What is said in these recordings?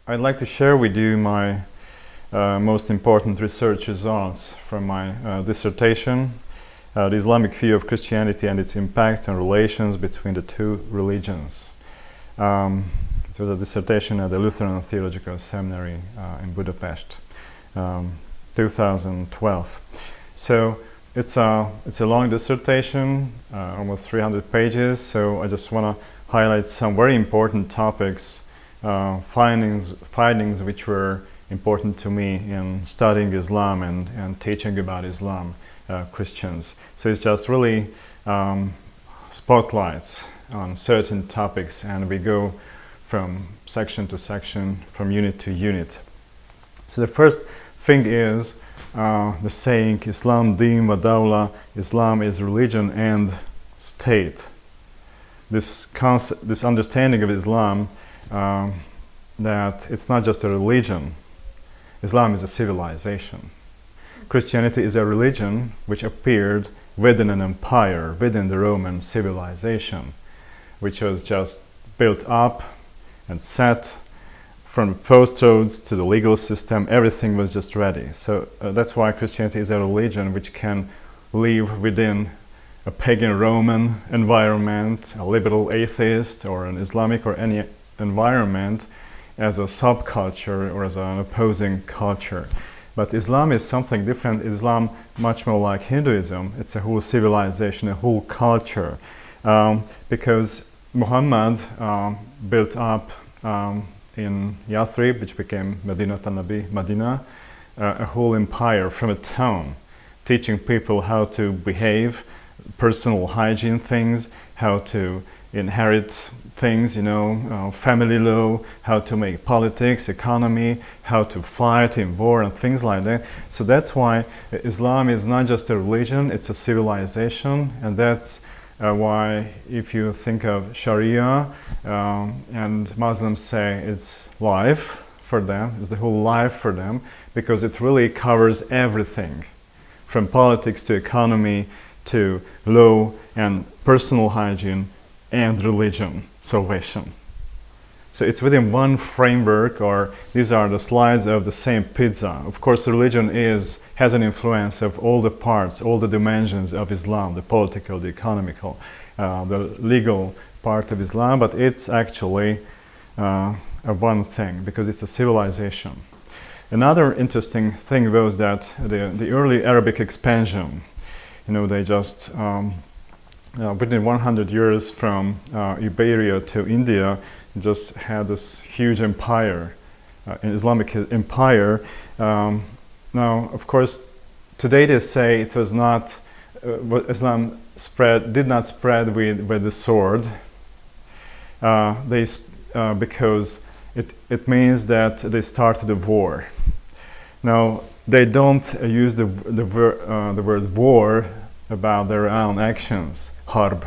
I'd like to share with you my most important research results from my dissertation, the Islamic View of Christianity and its impact on relations between the two religions. It was a dissertation at the Lutheran Theological Seminary in Budapest, 2012. So it's a long dissertation, almost 300 pages. So I just want to highlight some very important topics, findings which were important to me in studying Islam and teaching about Islam, Christians. So it's just really spotlights on certain topics, and we go from section to section, from unit to unit. So the first thing is the saying, Islam din wa dawla, Islam is religion and state. This understanding of Islam, that it's not just a religion. Islam is a civilization. Christianity is a religion which appeared within an empire, within the Roman civilization, which was just built up and set from the post roads to the legal system. Everything was just ready. So that's why Christianity is a religion which can live within a pagan Roman environment, a liberal atheist, or an Islamic or any environment as a subculture or as an opposing culture. But Islam is something different. Islam much more like Hinduism. It's a whole civilization, a whole culture, because Muhammad built up in Yathrib, which became Medina Nabi, Medina, a whole empire from a town, teaching people how to behave, personal hygiene things, how to inherit things, family law, how to make politics, economy, how to fight in war and things like that. So that's why Islam is not just a religion, it's a civilization, and that's why if you think of Sharia, and Muslims say it's life for them, it's the whole life for them, because it really covers everything, from politics to economy to law and personal hygiene and religion, salvation. So it's within one framework, or these are the slides of the same pizza. Of course, religion has an influence of all the parts, all the dimensions of Islam, the political, the economical, the legal part of Islam, but it's actually a one thing, because it's a civilization. Another interesting thing was that the early Arabic expansion, they just within 100 years from Iberia to India, just had this huge empire, an Islamic empire. Now, of course, today they say it was not, Islam did not spread with the sword, because it means that they started a war. Now, they don't use the word war about their own actions, harb.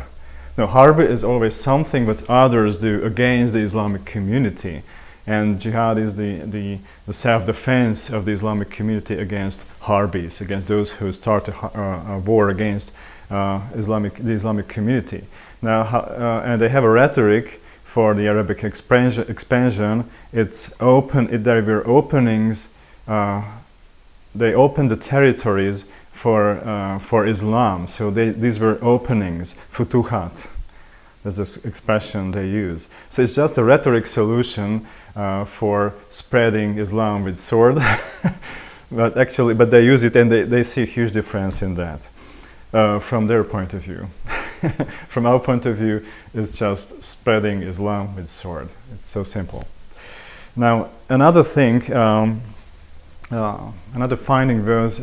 Now, harb is always something that others do against the Islamic community, and jihad is the self-defense of the Islamic community against harbis, against those who start a war against the Islamic community. Now, and they have a rhetoric for the Arabic expansion. It's open. There were openings. They opened the territories for Islam. So these were openings, futuhat. That's the expression they use. So it's just a rhetoric solution for spreading Islam with sword. but they use it, and they see a huge difference in that from their point of view. From our point of view, it's just spreading Islam with sword. It's so simple. Now, another thing, another finding was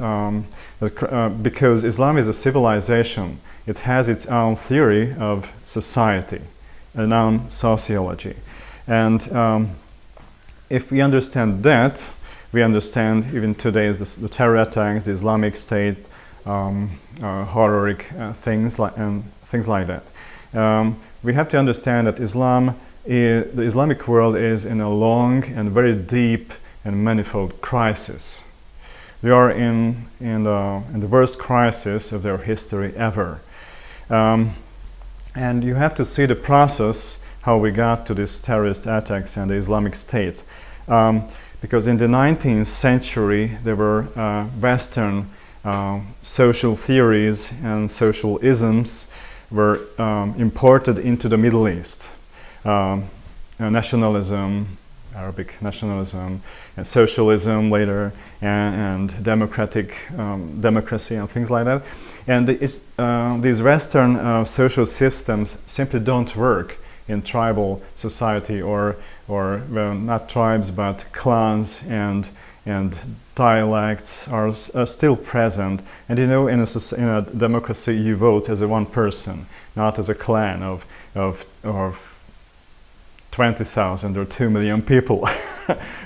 because Islam is a civilization, it has its own theory of society, an own sociology. And if we understand that, we understand even today the terror attacks, the Islamic State, horrific things like that. We have to understand that the Islamic world is in a long and very deep and manifold crisis. They are in the worst crisis of their history ever. And you have to see the process, how we got to these terrorist attacks and the Islamic State. Because in the 19th century there were Western social theories and social isms were imported into the Middle East. Nationalism, Arabic nationalism, and socialism later, and democracy and things like that. And these Western social systems simply don't work in tribal society, or well, not tribes but clans and dialects are still present. And you know, in a democracy, you vote as a one person, not as a clan of 20,000 or 2 million people.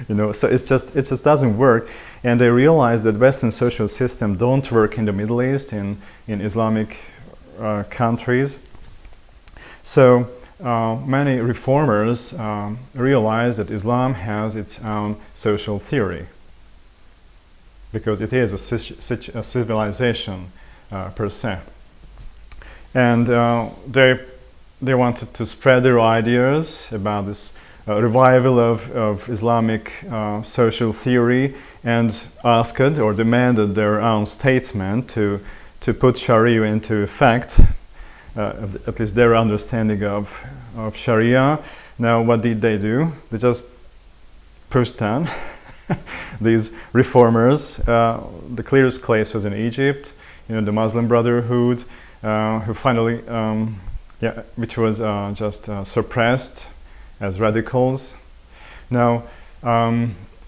You know, so it just doesn't work. And they realize that Western social systems don't work in the Middle East, in Islamic countries. So many reformers realize that Islam has its own social theory, because it is a civilization per se. And they wanted to spread their ideas about this revival of Islamic social theory, and asked or demanded their own statesmen to put Sharia into effect, at least their understanding of Sharia. Now, what did they do? They just pushed down these reformers. The clearest case was in Egypt, you know, the Muslim Brotherhood, who finally, which was just suppressed as radicals. Now,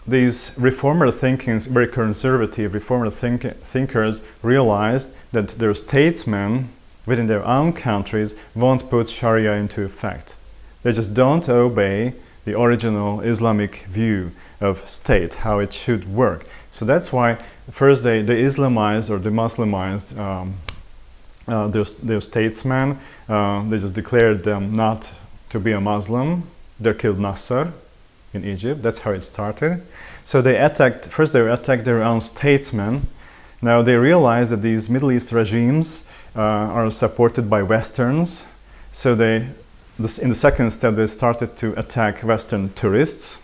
these reformer thinkers, very conservative reformer thinkers, realized that their statesmen within their own countries won't put Sharia into effect. They just don't obey the original Islamic view of state, how it should work. So that's why first they Islamized or demuslimized their statesmen. They just declared them not to be a Muslim. They killed Nasser in Egypt. That's how it started. So they attacked their own statesmen. Now they realized that these Middle East regimes are supported by Westerns. So in the second step, they started to attack Western tourists.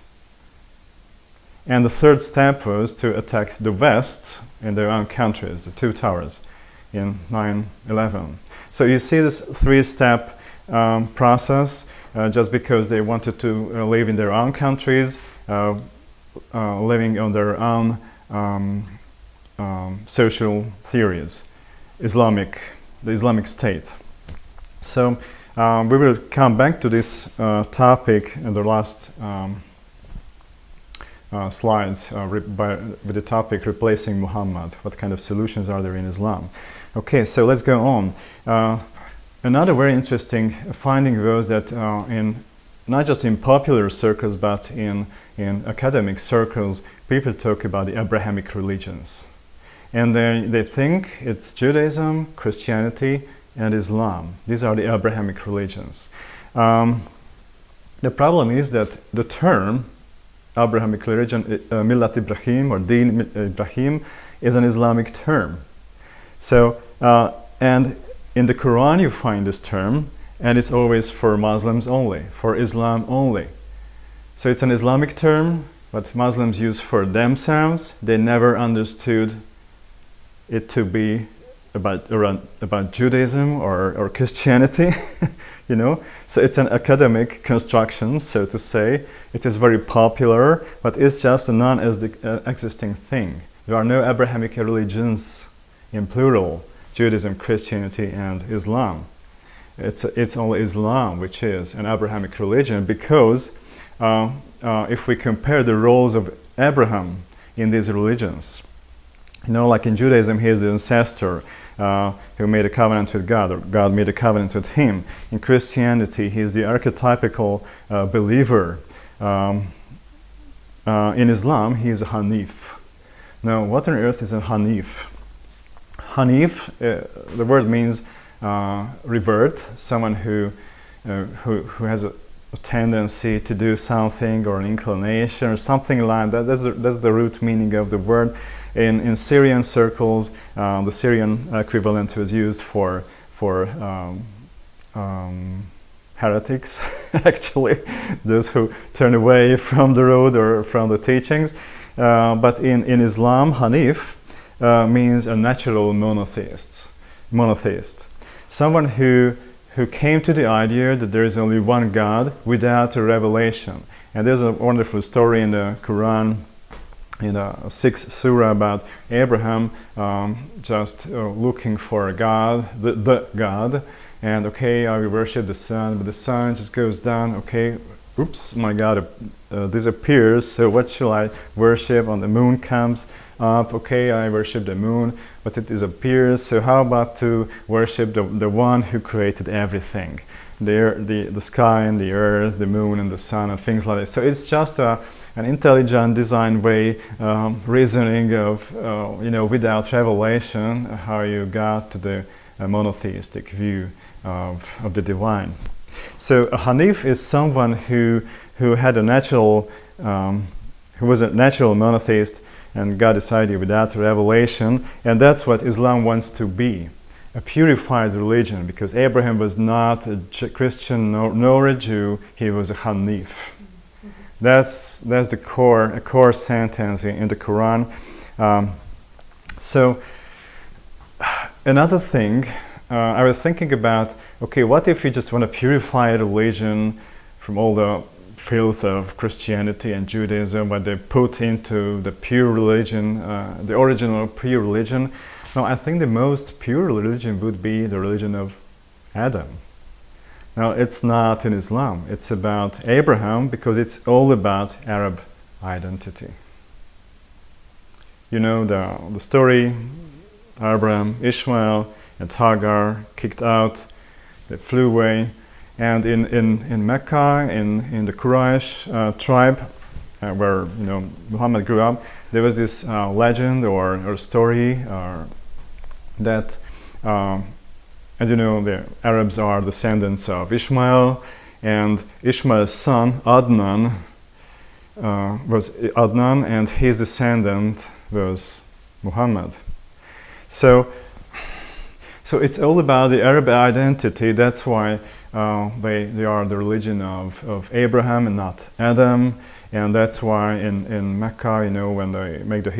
And the third step was to attack the West in their own countries, the two towers in 9/11. So you see this three-step process, just because they wanted to live in their own countries, living on their own social theories, the Islamic State. So we will come back to this topic in the last slides with the topic replacing Muhammad. What kind of solutions are there in Islam? Okay, so let's go on. Another very interesting finding was that not just in popular circles but in academic circles, people talk about the Abrahamic religions. And they think it's Judaism, Christianity, and Islam. These are the Abrahamic religions. The problem is that the term Abrahamic religion, Millat Ibrahim or Din Ibrahim, is an Islamic term. So, and in the Quran you find this term, and it's always for Muslims only, for Islam only. So it's an Islamic term, but Muslims use for themselves. They never understood it to be about Judaism or Christianity, you know. So it's an academic construction, so to say. It is very popular, but it's just a non-existing thing. There are no Abrahamic religions in plural: Judaism, Christianity, and Islam. It's only Islam which is an Abrahamic religion, because if we compare the roles of Abraham in these religions, you know, like in Judaism, he is the ancestor who made a covenant with God, or God made a covenant with him. In Christianity, he is the archetypical believer. In Islam, he is a Hanif. Now, what on earth is a Hanif? Hanif, the word means revert, someone who has a tendency to do something, or an inclination or something like that. That's the root meaning of the word. In Syrian circles, the Syrian equivalent was used for heretics, actually, those who turn away from the road or from the teachings. But in Islam, Hanif means a natural monotheist. Someone who came to the idea that there is only one God without a revelation. And there's a wonderful story in the Quran, in the 6th surah, about Abraham just looking for a God, the God, and okay, I will worship the sun, but the sun just goes down, okay, oops, my God disappears, so what shall I worship? And the moon comes up, okay, I worship the moon, but it disappears, so how about to worship the one who created everything? The sky and the earth, the moon and the sun and things like that. So it's just an intelligent design way, reasoning of, without revelation, how you got to the monotheistic view of the divine. So a Hanif is someone who had a natural, who was a natural monotheist and got this idea without revelation, and that's what Islam wants to be. A purified religion, because Abraham was not a Christian nor a Jew, he was a Hanif. That's the core sentence in the Quran. So another thing, I was thinking about, okay, what if we just want to purify religion from all the filth of Christianity and Judaism, what they put into the pure religion, the original pure religion? No, I think the most pure religion would be the religion of Adam. Now, it's not in Islam. It's about Abraham because it's all about Arab identity. You know the story, Abraham, Ishmael, and Hagar kicked out, they flew away. And in Mecca, in the Quraysh tribe, where Muhammad grew up, there was this legend or story that, as you know, the Arabs are descendants of Ishmael, and Ishmael's son Adnan was Adnan, and his descendant was Muhammad. So it's all about the Arab identity. That's why they are the religion of Abraham and not Adam, and that's why in Mecca, when they make the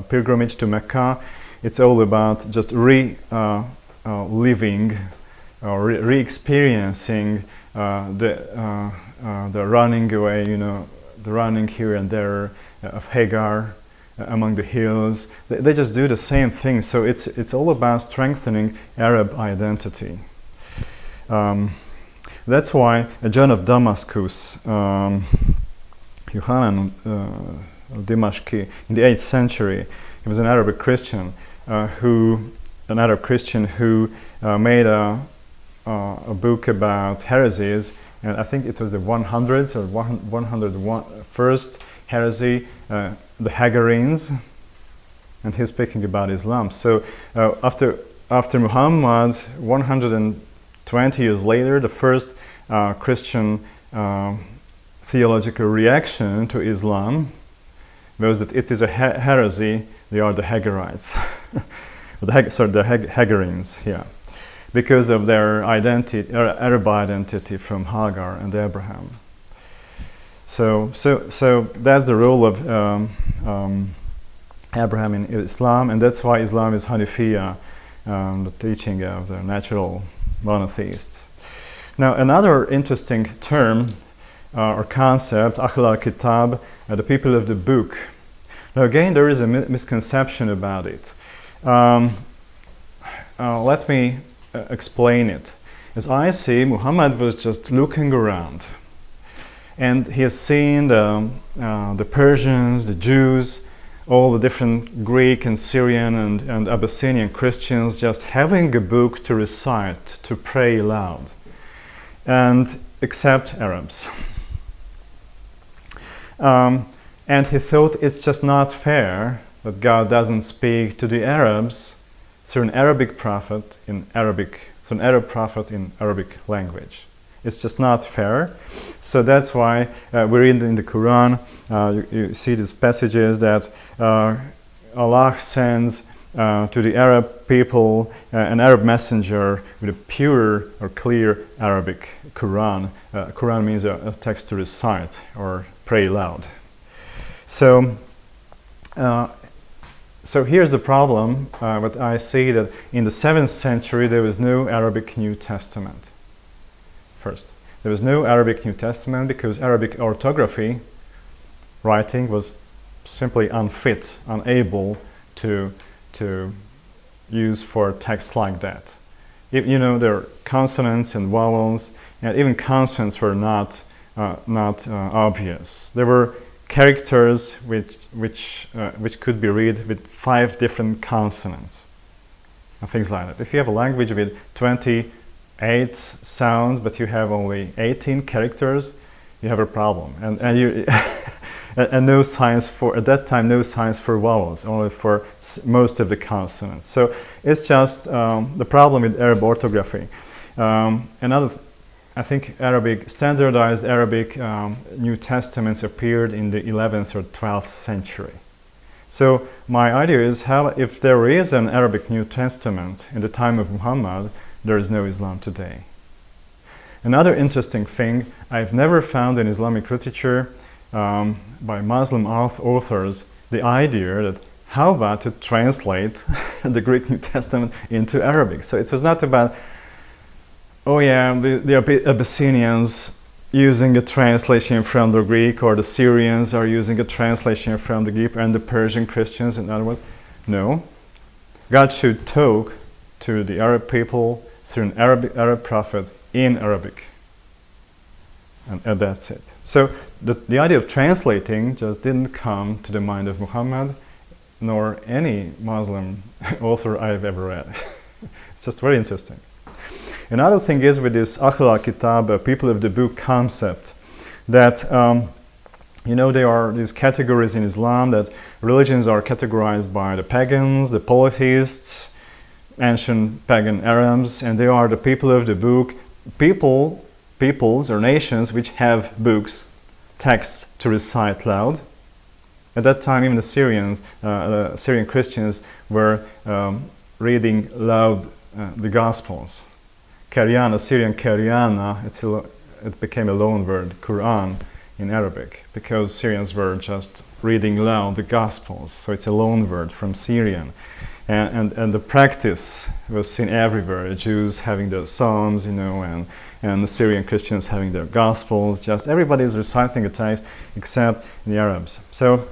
pilgrimage to Mecca, it's all about just living or re-experiencing the running away, the running here and there of Hagar among the hills. They just do the same thing. So it's all about strengthening Arab identity. That's why John of Damascus, Yohanan Dimashqi, in the 8th century, he was an Arabic Christian who made a book about heresies, and I think it was the 100th or 101st heresy, the Hagarenes, and he's speaking about Islam. So after Muhammad, 120 years later, the first Christian theological reaction to Islam was that it is a heresy. They are the Hagarites, the Hagarenes, yeah, because of their identity, Arab identity from Hagar and Abraham. So that's the role of Abraham in Islam, and that's why Islam is Hanifiya, the teaching of the natural monotheists. Now, another interesting term or concept, Ahl al-Kitab, the people of the book. Now, again, there is a misconception about it. Let me explain it. As I see, Muhammad was just looking around, and he has seen the Persians, the Jews, all the different Greek and Syrian and Abyssinian Christians just having a book to recite, to pray aloud, and except Arabs. And he thought it's just not fair that God doesn't speak to the Arabs through an Arabic prophet in Arabic, through an Arab prophet in Arabic language. It's just not fair. So that's why we read in the Quran, you see these passages that Allah sends to the Arab people, an Arab messenger with a pure or clear Arabic Quran. Quran means a text to recite or pray loud. So here's the problem. What I see that in the 7th century there was no Arabic New Testament. First, there was no Arabic New Testament because Arabic orthography writing was simply unfit, unable to use for text like that. There are consonants and vowels, and even consonants were not obvious. There were characters which could be read with 5 different consonants and things like that. If you have a language with 28 sounds but you have only 18 characters, you have a problem. And you and no signs for, at that time, no signs for vowels, only for most of the consonants. So it's just the problem with Arab orthography. I think standardized Arabic New Testaments appeared in the 11th or 12th century. So my idea is, if there is an Arabic New Testament in the time of Muhammad, there is no Islam today. Another interesting thing, I've never found in Islamic literature by Muslim authors the idea that how about to translate the Greek New Testament into Arabic. So it was not about, oh yeah, the Abyssinians using a translation from the Greek, or the Syrians are using a translation from the Greek, and the Persian Christians, in other words. No. God should talk to the Arab people through an Arab prophet in Arabic. And that's it. So the idea of translating just didn't come to the mind of Muhammad, nor any Muslim author I've ever read. It's just very interesting. Another thing is with this Ahl Kitab, people of the book concept, that there are these categories in Islam that religions are categorized by the pagans, the polytheists, ancient pagan Arabs, and they are the people of the book, peoples or nations which have books, texts to recite loud. At that time, even the Syrian Christians were reading loud the Gospels. Karyana, Syrian Karyana, it became a loan word, Quran, in Arabic, because Syrians were just reading loud the Gospels. So it's a loan word from Syrian. And the practice was seen everywhere, Jews having their Psalms, and the Syrian Christians having their Gospels. Just everybody is reciting a text except the Arabs. So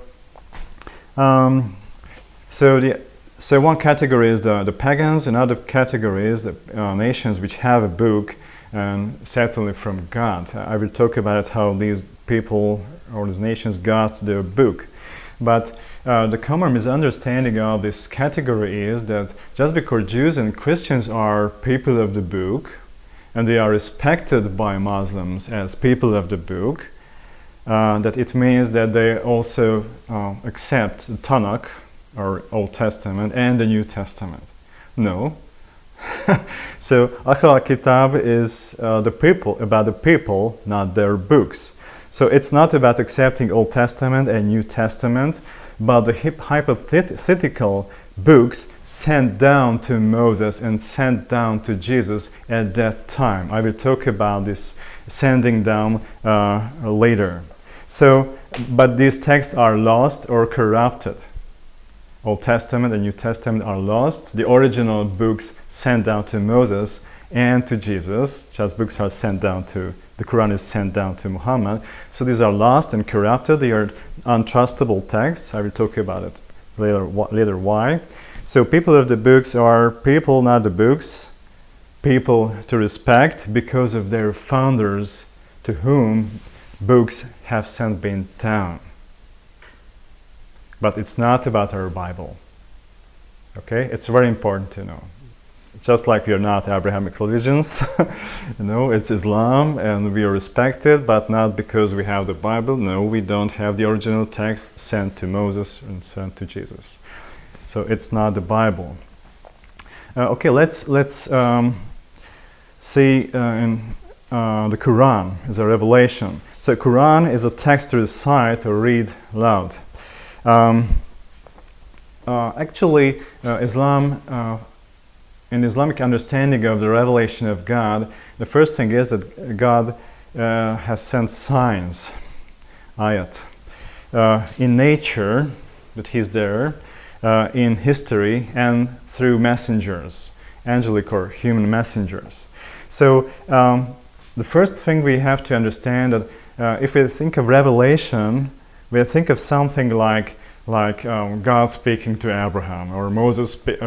one category is the pagans, another category is the nations which have a book and certainly from God. I will talk about how these people or these nations got their book. But the common misunderstanding of this category is that just because Jews and Christians are people of the book, and they are respected by Muslims as people of the book, that it means that they also accept the Tanakh, or Old Testament, and the New Testament. No. So Ahl Kitab is about the people, not their books. So it's not about accepting Old Testament and New Testament, but the hypothetical books sent down to Moses and sent down to Jesus at that time. I will talk about this sending down later. So, but these texts are lost or corrupted. Old Testament and New Testament are lost. The original books sent down to Moses and to Jesus, just books are sent down to, the Quran is sent down to Muhammad. So these are lost and corrupted. They are untrustable texts. I will talk about it later why. So people of the books are people, not the books. People to respect because of their founders to whom books have since been down. But it's not about our Bible. Okay? It's very important to know. Just like we are not Abrahamic religions, it's Islam and we are respected, but not because we have the Bible. No, we don't have the original text sent to Moses and sent to Jesus. So it's not the Bible. Okay, let's see in the Quran as a revelation. So Quran is a text to recite or read loud. Actually, Islam, in Islamic understanding of the revelation of God, the first thing is that God has sent signs, ayat, in nature, that He's there, in history, and through messengers, angelic or human messengers. So the first thing we have to understand that if we think of revelation, we think of something like God speaking to Abraham, or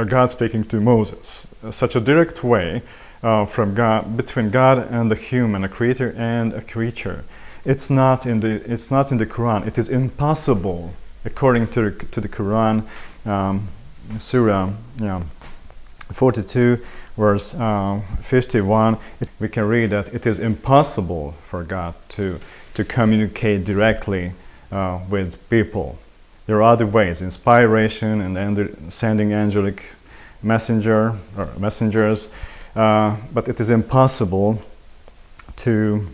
God speaking to Moses, such a direct way from God, between God and the human, a creator and a creature. It's not in the Quran. It is impossible, according to the Quran, Surah 42, verse 51. We can read that it is impossible for God to communicate directly with people. There are other ways, inspiration and sending angelic messengers, but it is impossible to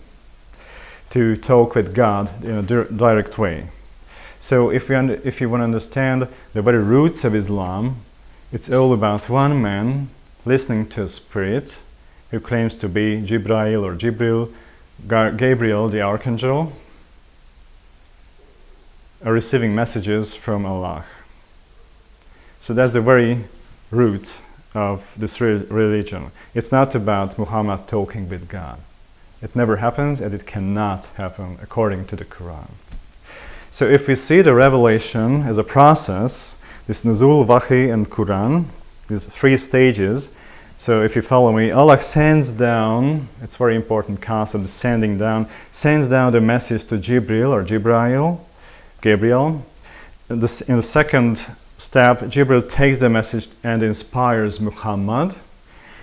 talk with God in a direct way. So if you want to understand the very roots of Islam, it's all about one man listening to a spirit who claims to be Jibril or Gabriel the archangel, receiving messages from Allah. So that's the very root of this religion. It's not about Muhammad talking with God. It never happens, and it cannot happen according to the Quran. So if we see the revelation as a process, this Nuzul, Wahi, and Quran, these three stages. So if you follow me, Allah sends down, it's a very important concept, sending down, sends down the message to Jibril or Gabriel. In the second step, Jibril takes the message and inspires Muhammad.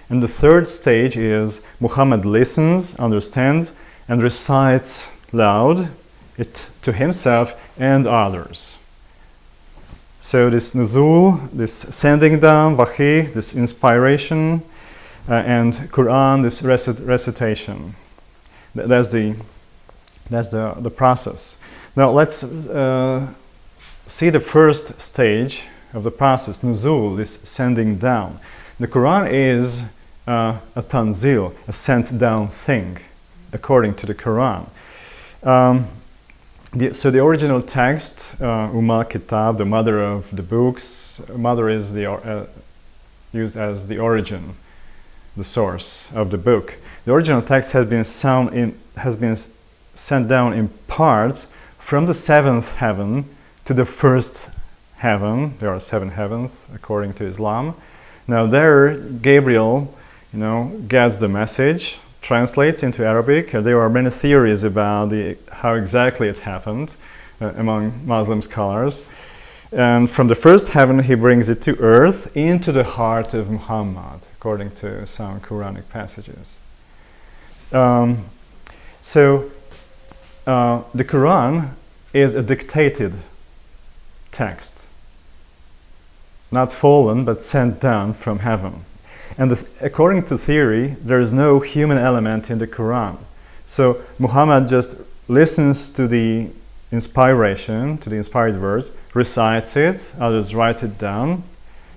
And the third stage is Muhammad listens, understands, and recites loud it to himself and others. So this nuzul, this sending down, wahi, this inspiration, and Quran, this recitation. That's the process. Now let's see the first stage of the process, nuzul, this sending down. The Quran is a tanzil, a sent down thing, according to the Quran. So the original text, Kitab, the mother of the books, mother is used as the origin, the source of the book. The original text has been sent down in parts from the seventh heaven to the first heaven. There are 7 heavens according to Islam. Now there, Gabriel, gets the message, translates into Arabic. There are many theories about how exactly it happened among Muslim scholars. And from the first heaven, he brings it to earth, into the heart of Muhammad, according to some Quranic passages. So the Quran is a dictated text, not fallen, but sent down from heaven. And according to theory, there is no human element in the Quran. So Muhammad just listens to the inspiration, to the inspired words, recites it, others write it down.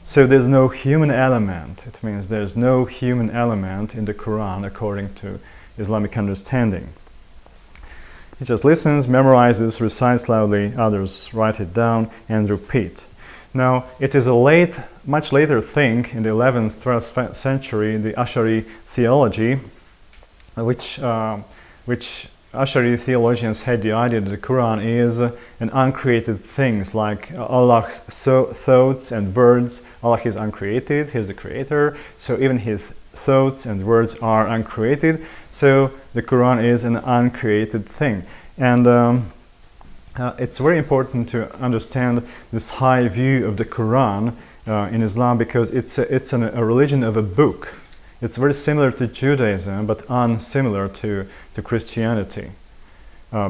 So there's no human element. It means there's no human element in the Quran according to Islamic understanding. He just listens, memorizes, recites loudly, others write it down and repeat. Now, it is a much later thing in the 11th, 12th century, the Ash'ari theology, which Ash'ari theologians had the idea that the Quran is an uncreated thing, like Allah's thoughts and words. Allah is uncreated, He's the creator, so even His thoughts and words are uncreated, so the Quran is an uncreated thing. And it's very important to understand this high view of the Quran in Islam, because it's a religion of a book. It's very similar to Judaism, but unsimilar to Christianity.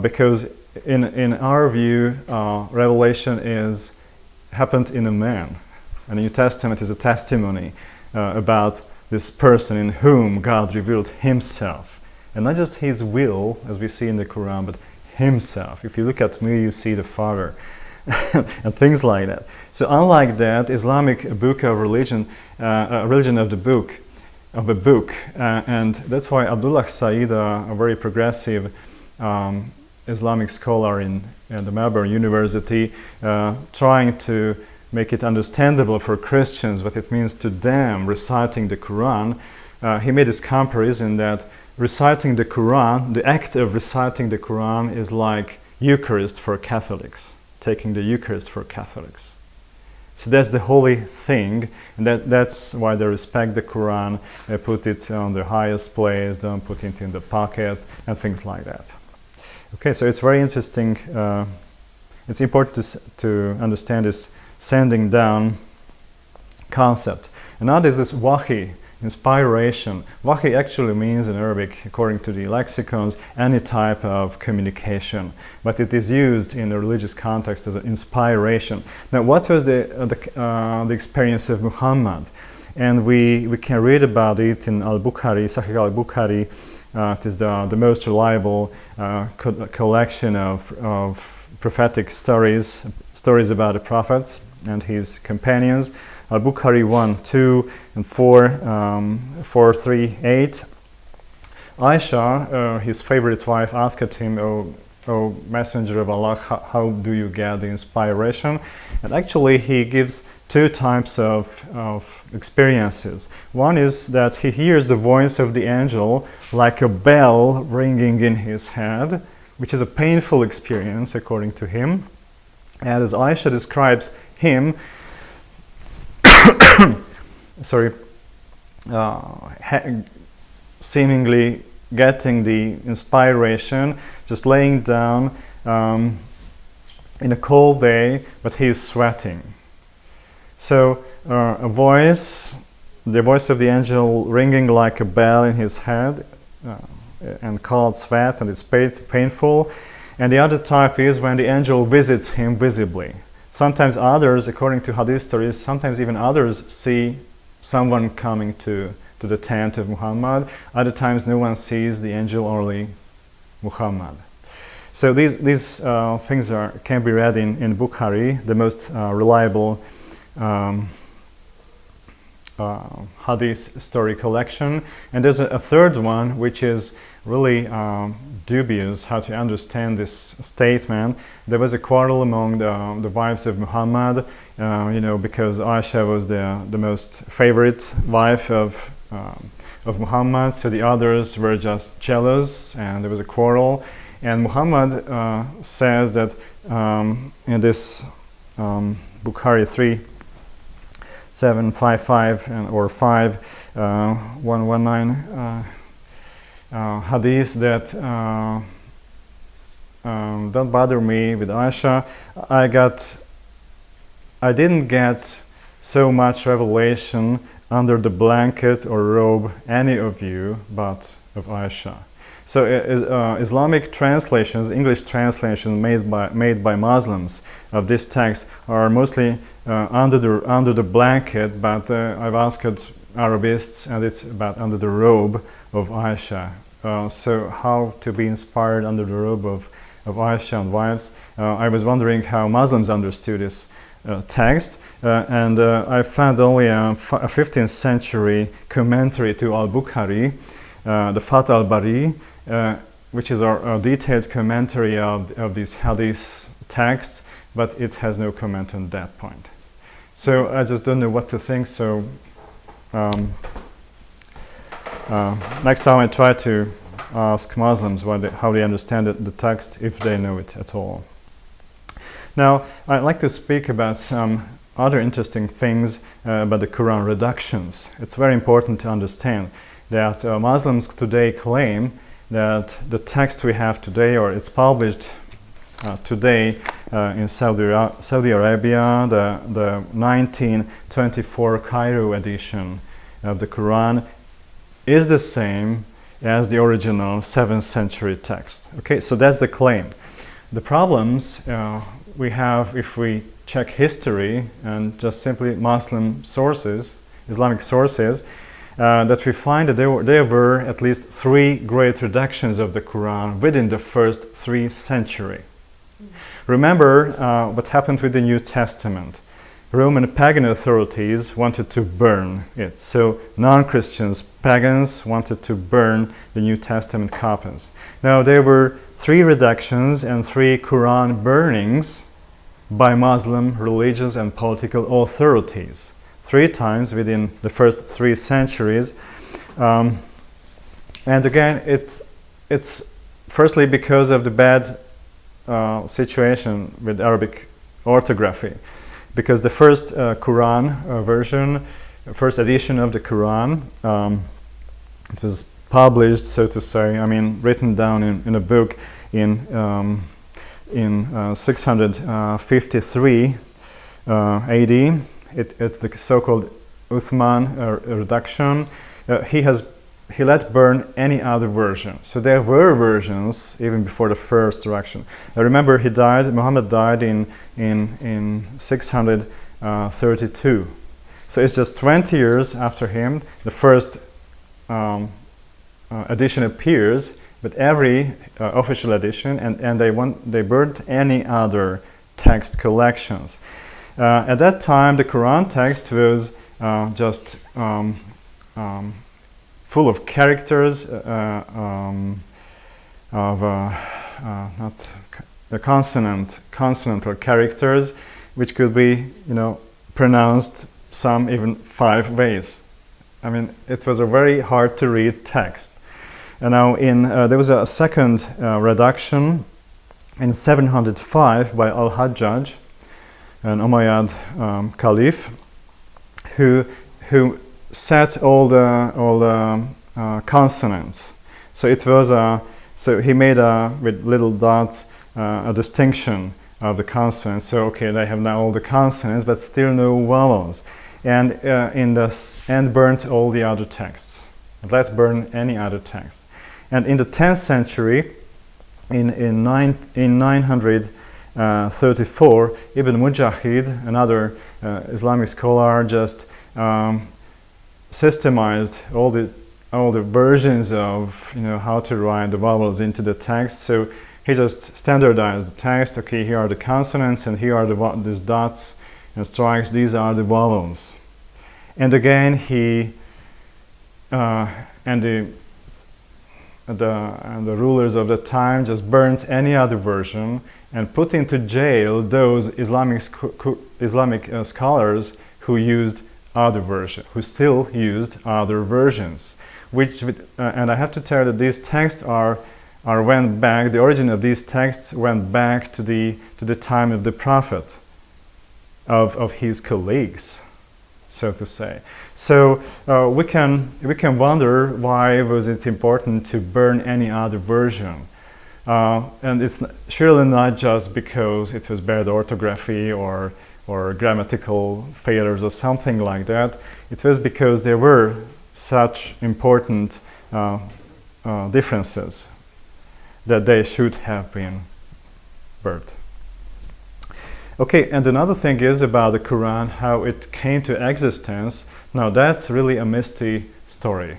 Because in our view, revelation happened in a man. And the New Testament is a testimony about this person in whom God revealed Himself. And not just His will, as we see in the Quran, but Himself. If you look at me, you see the Father. and things like that. So unlike that, Islamic book of religion, religion of the book, and that's why Abdullah Said, a very progressive Islamic scholar in the Melbourne University, trying to make it understandable for Christians what it means to them reciting the Quran, he made this comparison that reciting the Quran, the act of reciting the Quran is like Eucharist for Catholics, taking the Eucharist for Catholics. So that's the holy thing, and that's why they respect the Quran. They put it on the highest place, don't put it in the pocket, and things like that. Okay, so it's very interesting. It's important to understand this sending down concept. And now there's this wahi, inspiration. Wahi actually means in Arabic, according to the lexicons, any type of communication, but it is used in a religious context as an inspiration. Now, what was the experience of Muhammad? And we can read about it in Al-Bukhari, Sahih al-Bukhari. It is the most reliable collection of prophetic stories about the prophets and his companions. Al-Bukhari 1, 2, and 4, 4, 3, 8. Aisha, his favorite wife, asked him, O Messenger of Allah, how do you get the inspiration? And actually he gives two types of experiences. One is that he hears the voice of the angel like a bell ringing in his head, which is a painful experience according to him. And as Aisha describes him, seemingly getting the inspiration, just laying down in a cold day, but he is sweating. So the voice of the angel ringing like a bell in his head and cold sweat, and it's painful. And the other type is when the angel visits him visibly. Sometimes others, according to Hadith stories, sometimes even others see someone coming to the tent of Muhammad. Other times no one sees the angel, only Muhammad. So these things can be read in Bukhari, the most reliable Hadith story collection. And there's a third one which is really dubious how to understand this statement. There was a quarrel among the wives of Muhammad, because Aisha was the most favorite wife of Muhammad, so the others were just jealous, and there was a quarrel. And Muhammad says that in this Bukhari 3:755 or 5:119 hadith that don't bother me with Aisha. I didn't get so much revelation under the blanket or robe any of you but of Aisha. So Islamic translations, English translations made by Muslims of this text are mostly under the blanket, but I've asked Arabists, and it's about under the robe of Aisha. So how to be inspired under the robe of Aisha and wives? I was wondering how Muslims understood this text, and I found only a 15th century commentary to Al-Bukhari, the Fath al-Bari, which is a detailed commentary of these hadith texts, but it has no comment on that point. So I just don't know what to think. So next time I try to ask Muslims how they understand the text, if they know it at all. Now, I'd like to speak about some other interesting things about the Quran reductions. It's very important to understand that Muslims today claim that the text we have today, or it's published today in Saudi Arabia, the 1924 Cairo edition of the Quran, is the same as the original 7th century text. Okay, so that's the claim. The problems we have if we check history and just simply Muslim sources, Islamic sources, that we find that there were at least 3 great reductions of the Quran within the first 3 centuries. Remember what happened with the New Testament. Roman pagan authorities wanted to burn it. So non-Christians, pagans, wanted to burn the New Testament copies. Now there were 3 redactions and 3 Quran burnings by Muslim religious and political authorities. 3 times within the first 3 centuries. And again, it's firstly because of the bad situation with Arabic orthography. Because the first Quran version, first edition of the Quran, it was published, so to say, written down in a book in 653 AD. It's the so-called Uthman reduction. He let burn any other version. So there were versions even before the first reduction. Remember, Muhammad died in 632. So it's just 20 years after him, the first edition appears, but every official edition, and they burnt any other text collections. At that time, the Quran text was just full of characters not the consonantal characters, which could be, pronounced some even 5 ways. It was a very hard to read text. And now there was a second reduction in 705 by Al-Hajjaj, an Umayyad caliph, who set all the consonants. So it was so he made with little dots a distinction of the consonants. So okay, they have now all the consonants, but still no vowels. And and burnt all the other texts. Let's burn any other text. And in the 10th century, in 934, Ibn Mujahid, another Islamic scholar, just systemized all the versions of how to write the vowels into the text. So he just standardized the text. Okay, here are the consonants, and here are these dots and strikes. These are the vowels. And again, he and the rulers of the time just burnt any other version and put into jail those Islamic scholars who used other version, who still used other versions. And I have to tell you that these texts went back. The origin of these texts went back to the time of the Prophet, of his colleagues, so to say. So we can wonder, why was it important to burn any other version? And it's surely not just because it was bad orthography or grammatical failures or something like that. It was because there were such important differences that they should have been burnt. Okay, and another thing is about the Quran, how it came to existence. Now that's really a misty story.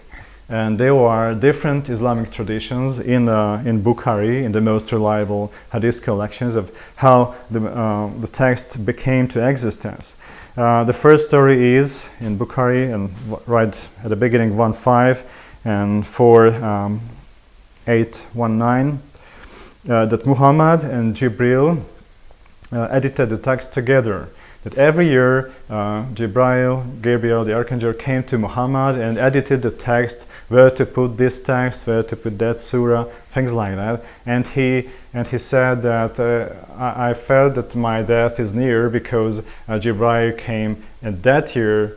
And there are different Islamic traditions in Bukhari, in the most reliable Hadith collections, of how the text became to existence. The first story is in Bukhari, and right at the beginning 1.5 and 4.8.19, that Muhammad and Jibril edited the text together. That every year Gabriel, the archangel, came to Muhammad and edited the text, where to put this text, where to put that surah, things like that. And he said that I felt that my death is near, because Gabriel came in that year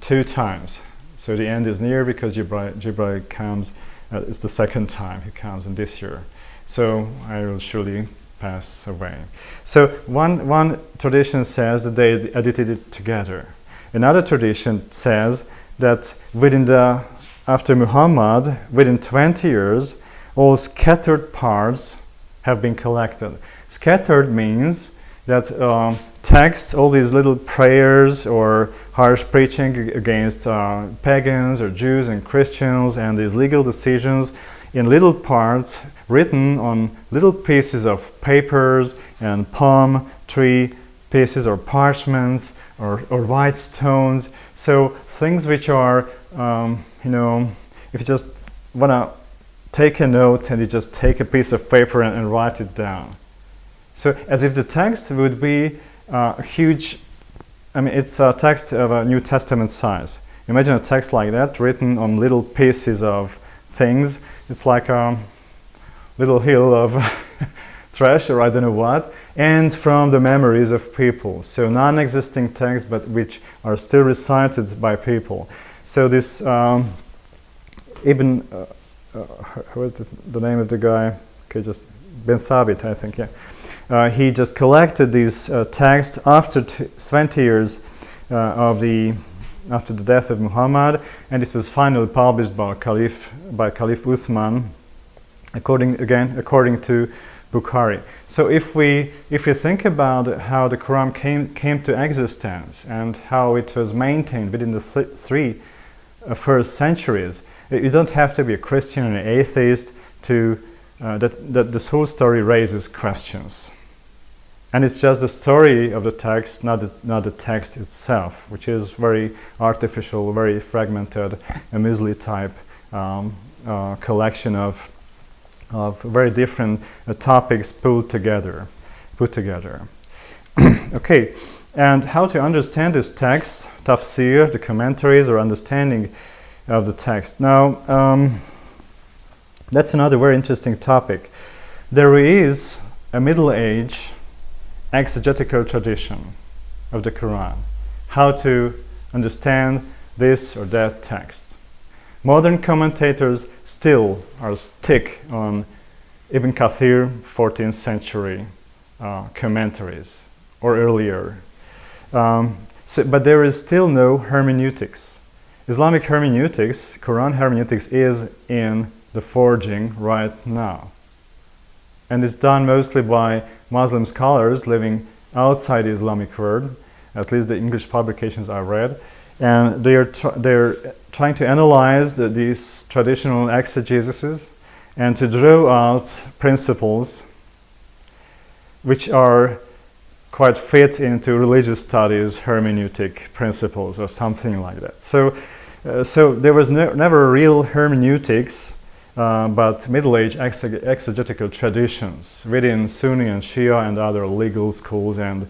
2 times. So the end is near because Gabriel comes. It's the 2nd time he comes in this year. So I will surely pass away. So one tradition says that they edited it together. Another tradition says that after Muhammad, within 20 years, all scattered parts have been collected. Scattered means that texts, all these little prayers or harsh preaching against pagans or Jews and Christians, and these legal decisions in little parts written on little pieces of papers and palm tree pieces or parchments or white stones. So things which are, if you just want to take a note and you just take a piece of paper and write it down. So as if the text would be huge, it's a text of a New Testament size. Imagine a text like that written on little pieces of things. It's like a little hill of trash or I don't know what, and from the memories of people. So non-existing texts, but which are still recited by people. So this who was the name of the guy? Okay, just Ben Thabit, I think, yeah. He just collected these texts after 20 years after the death of Muhammad, and it was finally published by Caliph Uthman, according to Bukhari. So if we think about how the Quran came to existence and how it was maintained within the three first centuries, you don't have to be a Christian or an atheist to that this whole story raises questions. And it's just the story of the text, not the text itself, which is very artificial, very fragmented, a muesli type collection of very different topics put together. Okay, and how to understand this text, tafsir, the commentaries or understanding of the text. Now, that's another very interesting topic. There is a Middle Age exegetical tradition of the Quran, how to understand this or that text. Modern commentators still are stick on Ibn Kathir 14th century commentaries or earlier. But there is still no hermeneutics. Islamic hermeneutics, Quran hermeneutics, is in the forging right now. And it's done mostly by Muslim scholars living outside the Islamic world, at least the English publications I read. And they're trying to analyze these traditional exegeses and to draw out principles which are quite fit into religious studies, hermeneutic principles or something like that. So there was never real hermeneutics, but Middle Age exegetical traditions within Sunni and Shia and other legal schools and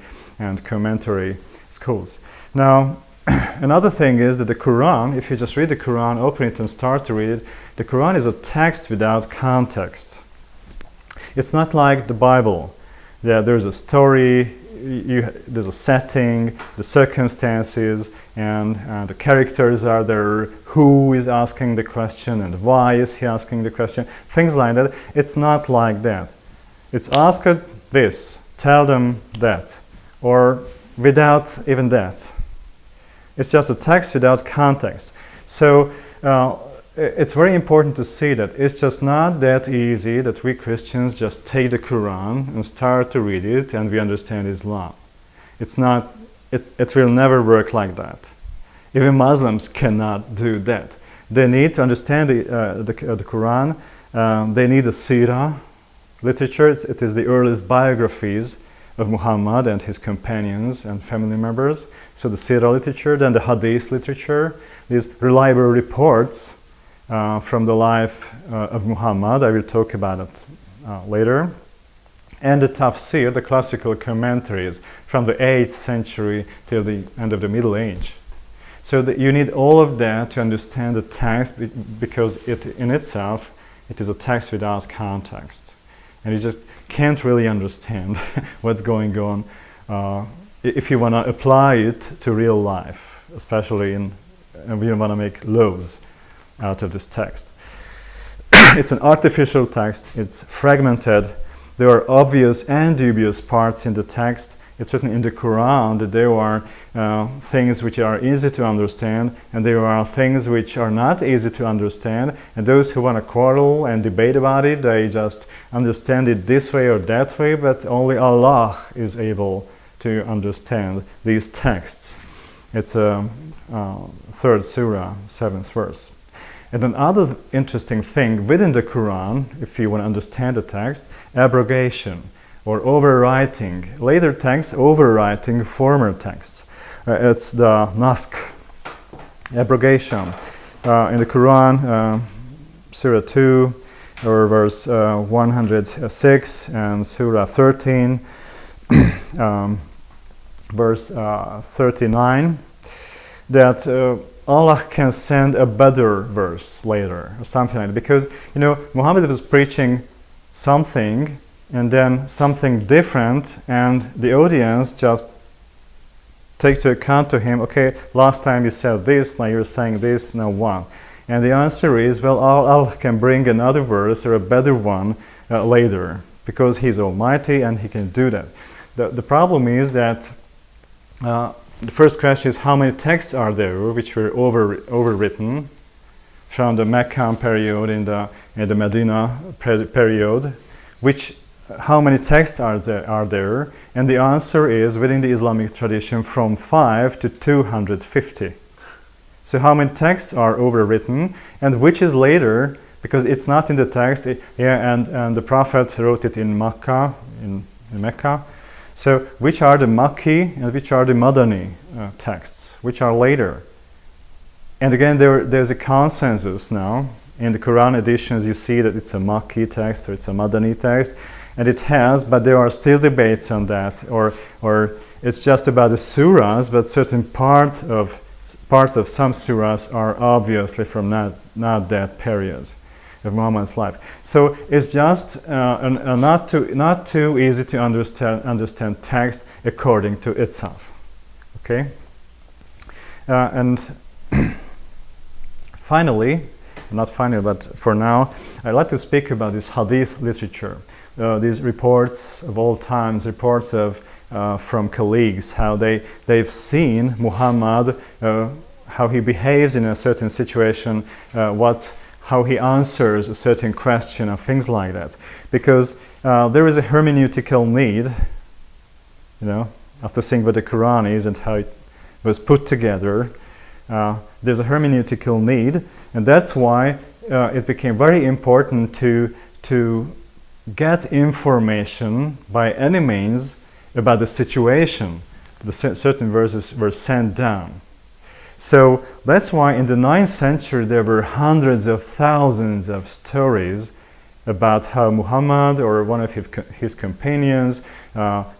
commentary schools. Now, another thing is that the Quran, if you just read the Quran, open it and start to read it, the Quran is a text without context. It's not like the Bible. Yeah, there's a story, there's a setting, the circumstances, and the characters are there, who is asking the question and why is he asking the question, things like that. It's not like that. It's ask this, tell them that, or without even that. It's just a text without context. So it's very important to see that it's just not that easy that we Christians just take the Quran and start to read it and we understand Islam. It's not. It will never work like that. Even Muslims cannot do that. They need to understand the Quran. They need the Sirah literature. It is the earliest biographies of Muhammad and his companions and family members. So the Sirah literature, then the Hadith literature, these reliable reports from the life of Muhammad. I will talk about it later. And the tafsir, the classical commentaries from the 8th century till the end of the Middle Age. So you need all of that to understand the text, because it in itself, it is a text without context. And you just can't really understand what's going on if you want to apply it to real life, especially and we want to make laws out of this text. It's an artificial text, it's fragmented. There are obvious and dubious parts in the text. It's written in the Quran that there are things which are easy to understand, and there are things which are not easy to understand. And those who want to quarrel and debate about it, they just understand it this way or that way, but only Allah is able to understand these texts. It's a third surah, 7th verse. And another interesting thing within the Quran, if you want to understand the text, abrogation or overwriting. Later texts overwriting former texts. It's the naskh, abrogation. In the Quran, Surah 2, or verse 106, and Surah 13, verse 39, that Allah can send a better verse later, or something like that. Because, Muhammad was preaching something, and then something different, and the audience just take to account to him, okay, last time you said this, now you're saying this, now what? And the answer is, well, Allah can bring another verse or a better one later, because He's Almighty and He can do that. The problem is that the first question is, how many texts are there which were overwritten from the Meccan period in the Medina period? How many texts are there? And the answer is, within the Islamic tradition, from 5 to 250. So how many texts are overwritten, and which is later, because it's not in the text, and the Prophet wrote it in Mecca. So which are the Makki and which are the Madani texts, which are later? And again, there's a consensus now. In the Quran editions, you see that it's a Makki text or it's a Madani text, and it has, but there are still debates on that, or it's just about the surahs, but certain parts of some surahs are obviously from not that period of Muhammad's life. So it's just not too easy to understand text according to itself. Okay, and not finally, but for now, I'd like to speak about this Hadith literature. These reports of all times, reports of from colleagues, how they've seen Muhammad, how he behaves in a certain situation, how he answers a certain question, and things like that. Because there is a hermeneutical need, after seeing what the Quran is and how it was put together, there's a hermeneutical need, and that's why it became very important to get information by any means about the situation. Certain verses were sent down. So that's why in the 9th century there were hundreds of thousands of stories about how Muhammad or one of his companions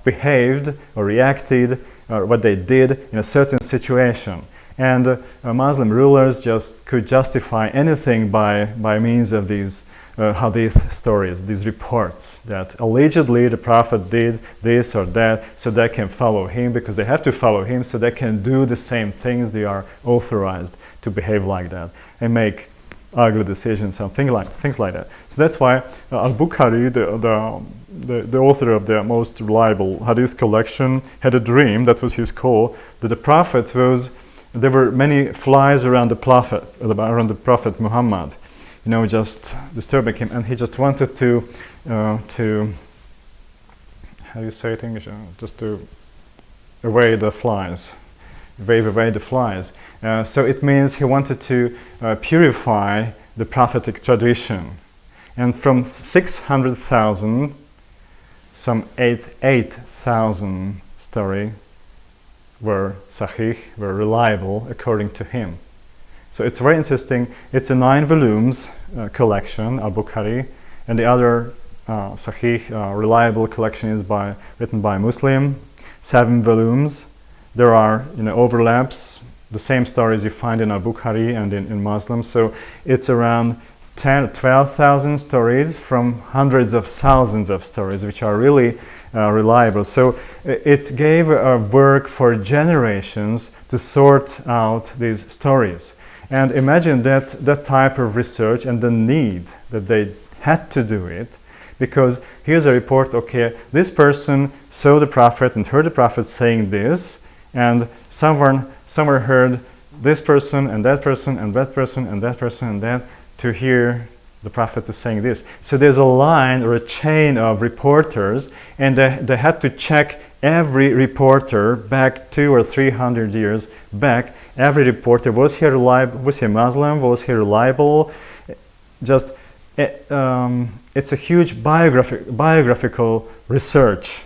behaved or reacted, or what they did in a certain situation. And Muslim rulers just could justify anything by means of these Hadith stories, these reports that allegedly the Prophet did this or that, so they can follow him, because they have to follow him so they can do the same things. They are authorized to behave like that and make ugly decisions and things like that. So that's why Al-Bukhari, the author of the most reliable Hadith collection, had a dream, that was his call, that the Prophet there were many flies around the Prophet Muhammad, just disturbing him, and he just wanted to how do you say it in English? Just to wave away the flies. So it means he wanted to purify the prophetic tradition. And from 600,000, some 8,000 stories were sahih, were reliable according to him. So it's very interesting. It's a 9 volumes collection, Al-Bukhari, and the other sahih, reliable collection is written by Muslim, 7 volumes. There are overlaps, the same stories you find in Al-Bukhari and in Muslim. So it's around 12,000 stories from hundreds of thousands of stories, which are really reliable. So it gave a work for generations to sort out these stories. And imagine that type of research and the need that they had to do it, because here's a report, okay, this person saw the Prophet and heard the Prophet saying this, and somewhere heard this person and that person and that person and that person and that, to hear the Prophet is saying this. So there's a line or a chain of reporters, and they had to check every reporter back 200 or 300 years back, every reporter, was he a Muslim, was he reliable? Just it's a huge biographical research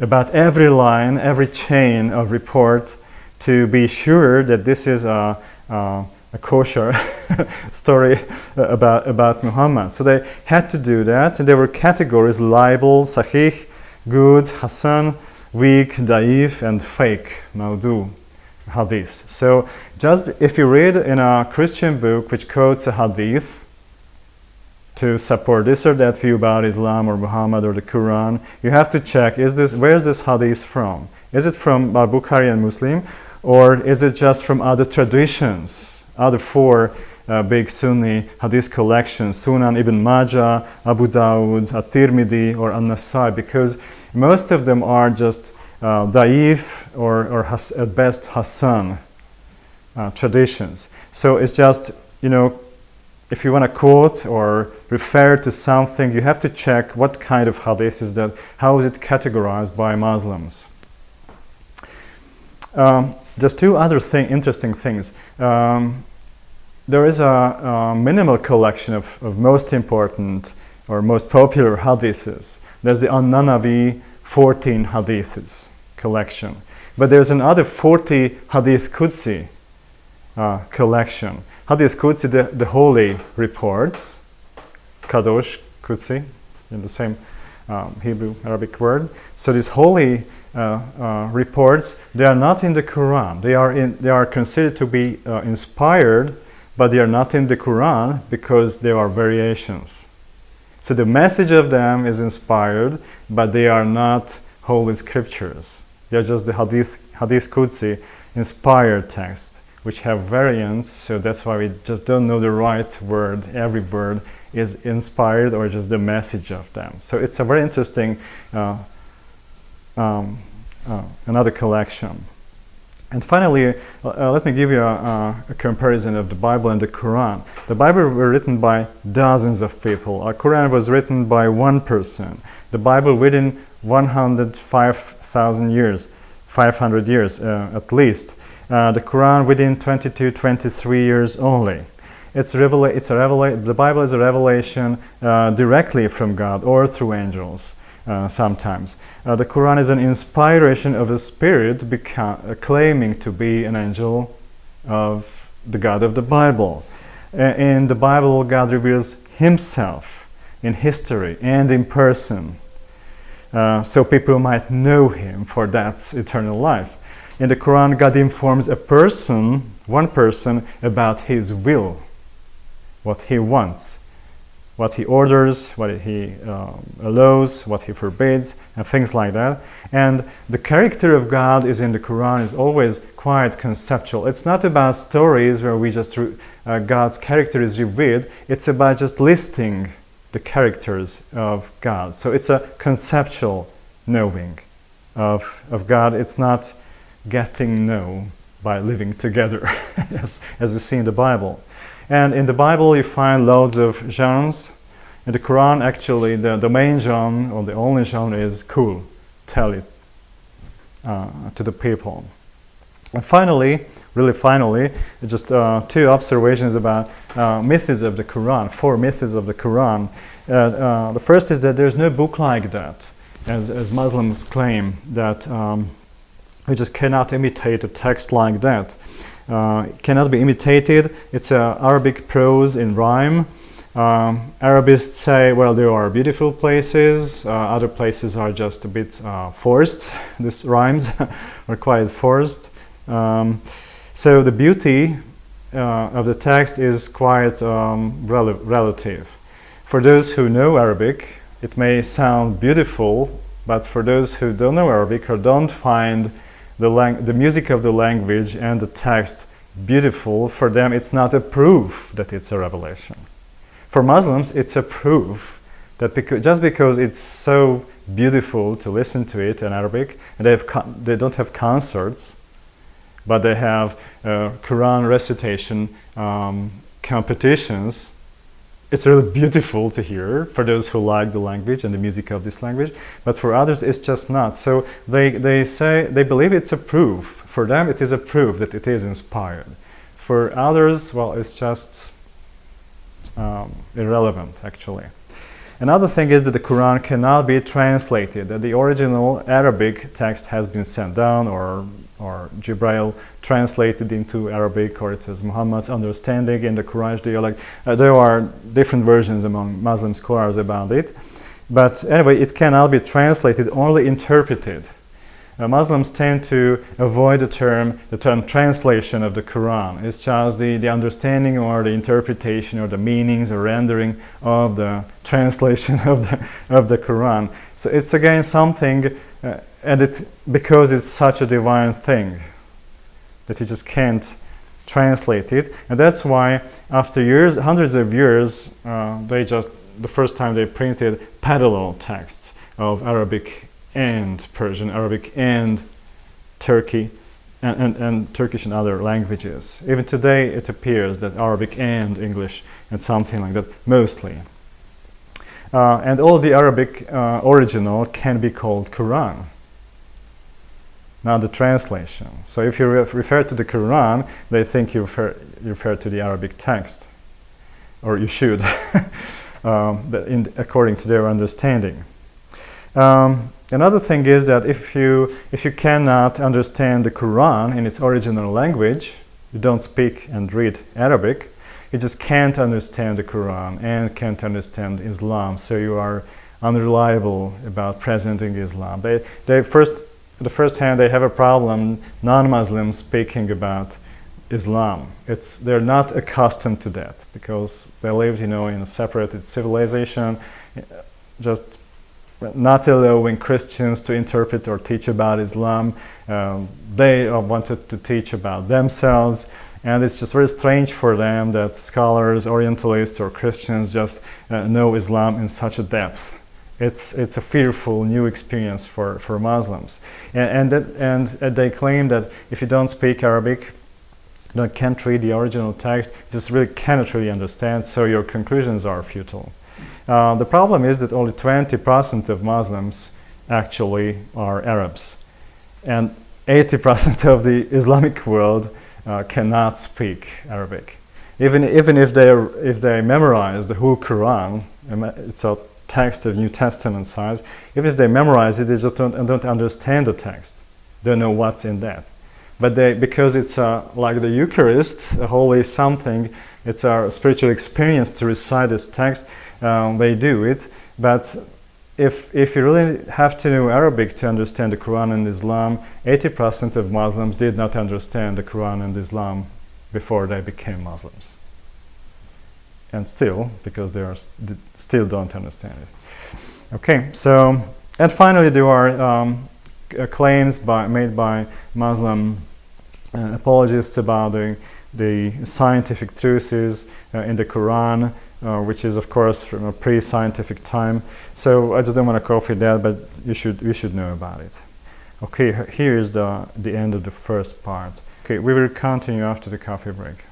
about every line, every chain of report, to be sure that this is a kosher story about Muhammad. So they had to do that, and there were categories: reliable, sahih, good, hasan, weak, da'if, and fake, maudu, hadith. So just if you read in a Christian book which quotes a hadith to support this or that view about Islam or Muhammad or the Quran, you have to check, where is this hadith from? Is it from Bukhari and Muslim, or is it just from other traditions, other four big Sunni hadith collections, Sunan Ibn Majah, Abu Dawud, At-Tirmidhi, or An-Nasai, because most of them are just da'if or at best Hassan traditions. So it's just, if you want to quote or refer to something, you have to check what kind of hadith is that, how is it categorized by Muslims. Just two other interesting things. There is a minimal collection of most important or most popular hadiths. There's the An-Nanawi 14 hadiths collection. But there's another 40 hadith Qudsi collection. Hadith Qudsi, the holy reports, Kadosh, Qudsi, in the same Hebrew, Arabic word. So these holy reports, they are not in the Quran. They are considered to be inspired, but they are not in the Quran because there are variations. So the message of them is inspired, but they are not holy scriptures. They are just the Hadith Qudsi inspired text, which have variants, so that's why we just don't know the right word. Every word is inspired or just the message of them. So it's a very interesting another collection. And finally, let me give you a comparison of the Bible and the Quran. The Bible were written by dozens of people. Our Quran was written by one person. The Bible within 105,000 years, 500 years at least. The Quran within 22, 23 years only. The Bible is a revelation directly from God or through angels sometimes. The Quran is an inspiration of a spirit claiming to be an angel of the God of the Bible. In the Bible, God reveals himself in history and in person. So people might know him, for that's eternal life. In the Quran, God informs one person, about his will, what he wants, what he orders, what he allows, what he forbids, and things like that. And the character of God is in the Quran is always quite conceptual. It's not about stories where we just God's character is revealed. It's about just listing the characters of God. So it's a conceptual knowing of God. It's not getting known by living together, as we see in the Bible. And in the Bible you find loads of genres. In the Quran, actually, the main genre, or the only genre, is cool, tell it to the people. And finally, just two observations about myths of the Quran, 4 myths of the Quran. The first is that there's no book like that, as Muslims claim, that we just cannot imitate a text like that. It cannot be imitated. It's Arabic prose in rhyme. Arabists say, well, there are beautiful places, other places are just a bit forced. These rhymes are quite forced. So the beauty of the text is quite relative. For those who know Arabic, it may sound beautiful, but for those who don't know Arabic or don't find the music of the language and the text beautiful, for them it's not a proof that it's a revelation. For Muslims, it's a proof that just because it's so beautiful to listen to it in Arabic, and they don't have concerts, but they have Quran recitation competitions it's really beautiful to hear for those who like the language and the music of this language, but for others it's just not. So they say, they believe it's a proof. For them it is a proof that it is inspired. For others, well, it's just irrelevant, actually. Another thing is that the Quran cannot be translated, that the original Arabic text has been sent down, or Jibreel translated into Arabic, or it is Muhammad's understanding in the Quraysh dialect. There are different versions among Muslim scholars about it. But anyway, it cannot be translated, only interpreted. Muslims tend to avoid the term translation of the Quran. It's just the understanding or the interpretation or the meanings or rendering of the translation of the Quran. So it's again something, and because it's such a divine thing that you just can't translate it, and that's why after years, hundreds of years, the first time they printed parallel texts of Arabic and Persian, Arabic and Turkey, and Turkish and other languages. Even today it appears that Arabic and English and something like that, mostly. And all the Arabic original can be called Quran, not the translation. So if you refer to the Quran, they think you refer to the Arabic text, or you should, according to their understanding. Another thing is that if you cannot understand the Quran in its original language, you don't speak and read Arabic, you just can't understand the Quran and can't understand Islam. So you are unreliable about presenting Islam. The first hand they have a problem, non-Muslims speaking about Islam. They're not accustomed to that because they lived, in a separated civilization, just not allowing Christians to interpret or teach about Islam. They wanted to teach about themselves, and it's just very strange for them that scholars, Orientalists or Christians just know Islam in such a depth. It's a fearful new experience for Muslims, and they claim that if you don't speak Arabic, you can't read the original text, you just really cannot really understand, so your conclusions are futile. The problem is that only 20% of Muslims actually are Arabs, and 80% of the Islamic world cannot speak Arabic. Even if they memorize the whole Quran, it's a text of New Testament size. Even if they memorize it, they just don't understand the text. They don't know what's in that. But because it's like the Eucharist, a holy something, it's our spiritual experience to recite this text. They do it, but if you really have to know Arabic to understand the Quran and Islam, 80% of Muslims did not understand the Quran and Islam before they became Muslims. And still, because they still don't understand it. Okay, so, and finally there are claims made by Muslim apologists about the scientific truths in the Quran, which is of course from a pre-scientific time. So I just don't want to copy that, but you should know about it. Okay, here is the end of the first part. Okay, we will continue after the coffee break.